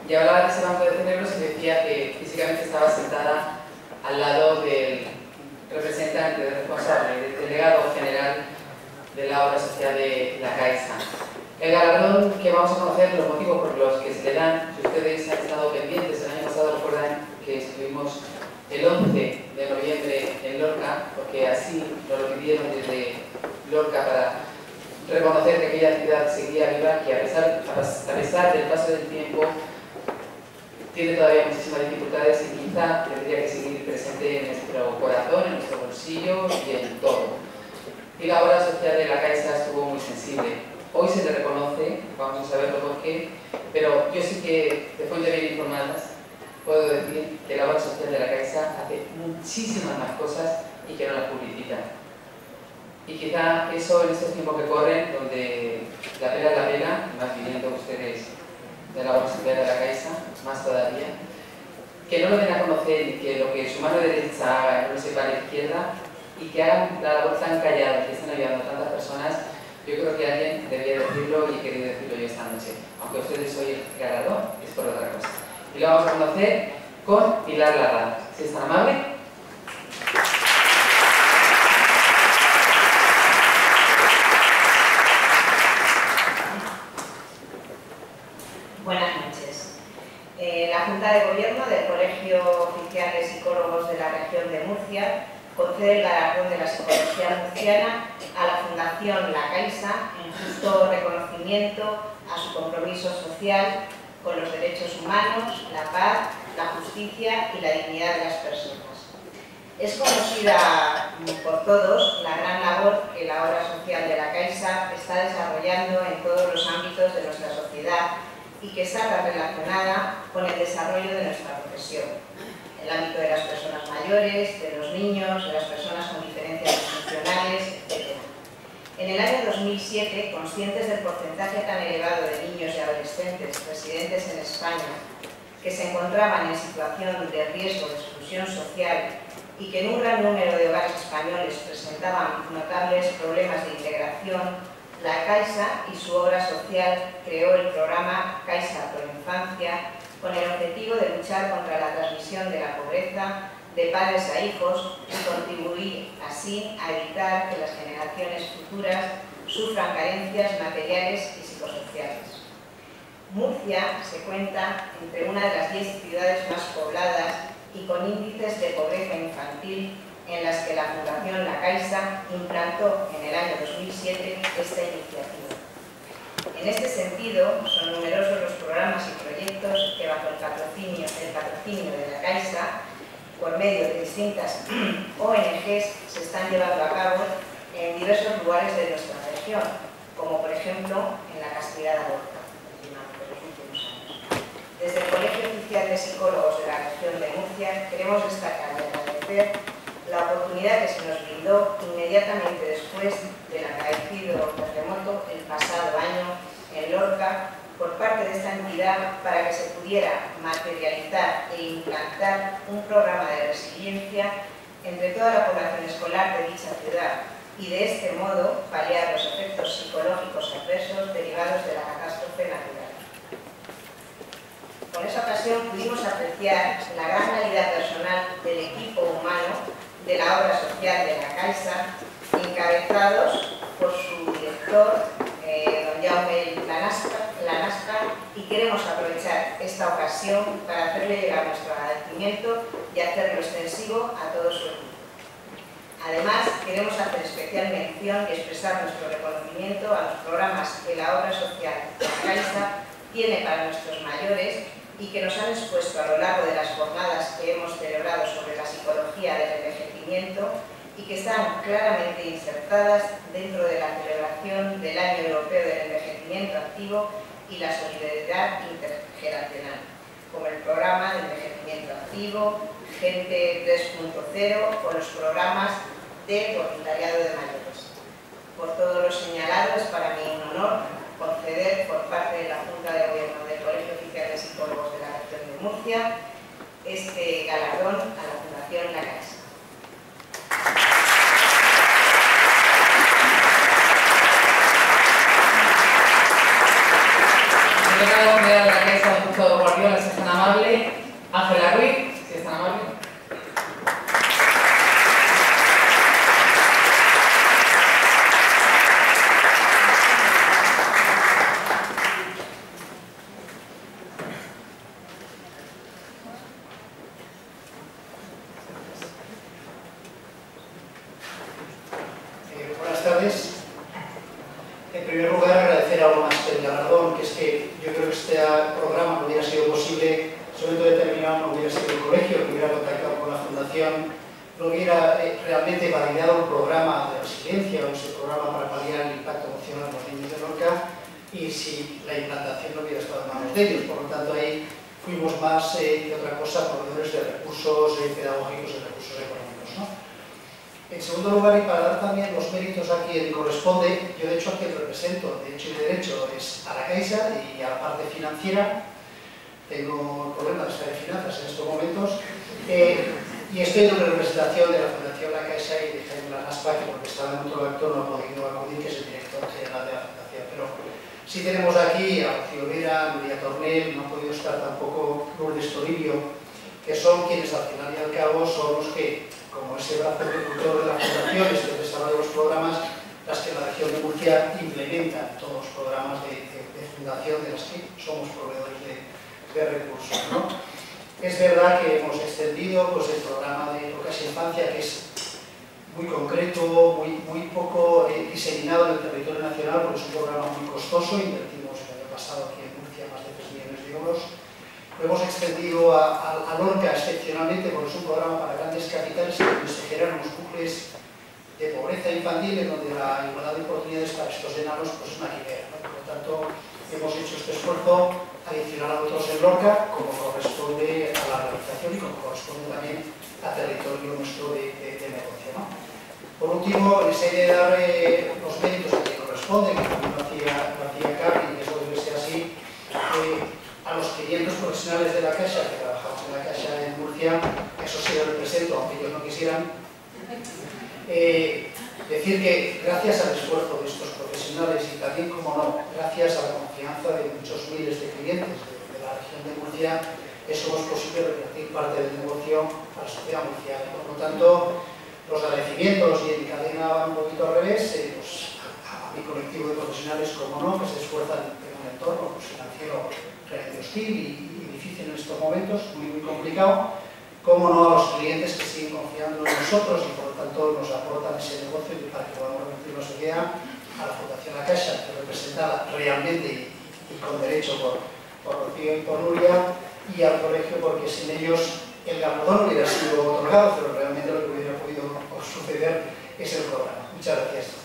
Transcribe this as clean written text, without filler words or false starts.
Y hablaba de ese banco de cerebros y decía que físicamente estaba sentada al lado del representante, del responsable, del delegado general de la obra social de la Caixa. El galardón que vamos a conocer, los motivos por los que se le dan, si ustedes han estado pendientes, el año pasado recuerdan que estuvimos el 11 de noviembre en Lorca, porque así nos lo pidieron desde Lorca para reconocer que aquella ciudad seguía viva, que a pesar del paso del tiempo tiene todavía muchísimas dificultades y quizá tendría que seguir presente en nuestro corazón, en nuestro bolsillo y en todo. Y la obra social de la Caixa estuvo muy sensible. Hoy se le reconoce, vamos a saberlo por qué, pero yo sí que, de fuentes bien informadas, puedo decir que la obra social de la Caixa hace muchísimas más cosas y que no las publicita. Y quizá eso en estos tiempos que corren, donde la pena es la pena, más viniendo ustedes de la obra social de la Caixa, más todavía, que no lo den a conocer y que lo que su mano derecha haga no lo sepa la izquierda y que hagan la labor tan callada que están ayudando a tantas personas. Yo creo que alguien debería decirlo y he querido decirlo yo esta noche, aunque ustedes hoy el galardón es por otra cosa. Y lo vamos a conocer con Pilar Larraz. Si es tan amable. Buenas noches. La Junta de Gobierno del Colegio Oficial de Psicólogos de la Región de Murcia concede el galardón de la psicología murciana a la Fundación La Caixa en justo reconocimiento a su compromiso social con los derechos humanos, la paz, la justicia y la dignidad de las personas. Es conocida por todos la gran labor que la obra social de La Caixa está desarrollando en todos los ámbitos de nuestra sociedad y que está tan relacionada con el desarrollo de nuestra profesión. El ámbito de las personas mayores, de los niños, de las personas con diferencias funcionales, etc. En el año 2007, conscientes del porcentaje tan elevado de niños y adolescentes residentes en España que se encontraban en situación de riesgo de exclusión social y que en un gran número de hogares españoles presentaban notables problemas de integración, La Caixa y su obra social creó el programa Caixa Proinfancia con el objetivo de luchar contra la transmisión de la pobreza de padres a hijos y contribuir así a evitar que las generaciones futuras sufran carencias materiales y psicosociales. Murcia se cuenta entre una de las 10 ciudades más pobladas y con índices de pobreza infantil en las que la Fundación La Caixa implantó en el año 2007 esta iniciativa. En este sentido, son numerosos los programas y proyectos que bajo el patrocinio de La Caixa, por medio de distintas ONGs, se están llevando a cabo en diversos lugares de nuestra región, como por ejemplo en la Castigada Lorca, de los últimos años. Desde el Colegio Oficial de Psicólogos de la Región de Murcia queremos destacar y agradecer la oportunidad que se nos brindó inmediatamente después del acaecido terremoto el pasado año en Lorca por parte de esta entidad para que se pudiera materializar e implantar un programa de resiliencia entre toda la población escolar de dicha ciudad y de este modo paliar los efectos psicológicos adversos derivados de la catástrofe natural. Con esa ocasión pudimos apreciar la gran calidad personal del equipo humano de la obra social de La Caixa, encabezados por su director, don Jaume Lanasca, y queremos aprovechar esta ocasión para hacerle llegar nuestro agradecimiento y hacerlo extensivo a todo su equipo. Además, queremos hacer especial mención y expresar nuestro reconocimiento a los programas que la obra social de La Caixa tiene para nuestros mayores y que nos han expuesto a lo largo de las jornadas que hemos celebrado sobre la psicología del envejecimiento y que están claramente insertadas dentro de la celebración del Año Europeo del Envejecimiento Activo y la solidaridad intergeneracional, como el programa de envejecimiento activo, Gente 3.0 o los programas de voluntariado de mayores. Por todo lo señalado, es para mí un honor conceder por parte de la Junta de Gobierno del Colegio Oficial de Psicólogos de la Región de Murcia este galardón a la Fundación La Caixa. La Caixa, programa no hubiera sido posible, sobre todo determinado, no hubiera sido el colegio que hubiera contactado con la fundación, no hubiera realmente validado un programa de resiliencia o ese programa para paliar el impacto emocional de los niños de Lorca, y si la implantación no hubiera estado en manos de ellos. Por lo tanto, ahí fuimos más que otra cosa proveedores de recursos pedagógicos y recursos económicos, ¿no? En segundo lugar, y para dar también los méritos a quien corresponde, yo de hecho a quien represento, de hecho y derecho, es a la Caixa y a la parte financiera. Tengo problemas de finanzas en estos momentos, y estoy en representación de la Fundación La Caixa y de Jaime Lanaspa, que porque estaba en otro acto no ha podido acudir, que es el director general de la Fundación. Pero sí tenemos aquí a Rocío Vera, Nuria Tornel, no ha podido estar tampoco Lourdes Toribio, que son quienes al final y al cabo son los que, como ese brazo ejecutor de la Fundación, este desarrollo de los programas, las que en la región de Murcia implementan todos los programas de fundación de las que somos proveedores de recursos, ¿no? Es verdad que hemos extendido pues, el programa de Lo que es Infancia, que es muy concreto, muy poco diseminado en el territorio nacional, porque es un programa muy costoso. Invertimos el año pasado aquí en Murcia más de 3 millones de euros. Lo hemos extendido a Lorca excepcionalmente, porque es un programa para grandes capitales donde se generan unos bucles de pobreza infantil, en donde la igualdad de oportunidades para estos enanos pues, es una quimera, ¿no? Por lo tanto, hemos hecho este esfuerzo adicional a otros en Lorca, como corresponde a la realización y como corresponde también al territorio nuestro de negocio, ¿no? Por último, en esa idea de dar los méritos a quien corresponde, que también lo hacía Carmen, y eso debe ser así, a los 500 profesionales de la Caixa que trabajamos en la Caixa en Murcia, eso sí lo represento, aunque ellos no quisieran. Decir que gracias al esfuerzo de estos profesionales y también, como no, gracias a la confianza de muchos miles de clientes de la región de Murcia, eso es posible revertir parte del negocio a la sociedad murciana. Por lo tanto, los agradecimientos y en cadena van un poquito al revés, pues, a mi colectivo de profesionales, como no, que se esfuerzan en un entorno pues, financiero realmente hostil y difícil en estos momentos, muy complicado. Como no, a los clientes que siguen confiando en nosotros y por lo tanto nos aportan ese negocio y para que podamos revertir la sociedad, a la Fundación La Caixa, que representada realmente y con derecho por Rocío y por Nuria, y al colegio, porque sin ellos el galardón hubiera sido otorgado, pero realmente lo que hubiera podido suceder es el programa. Muchas gracias.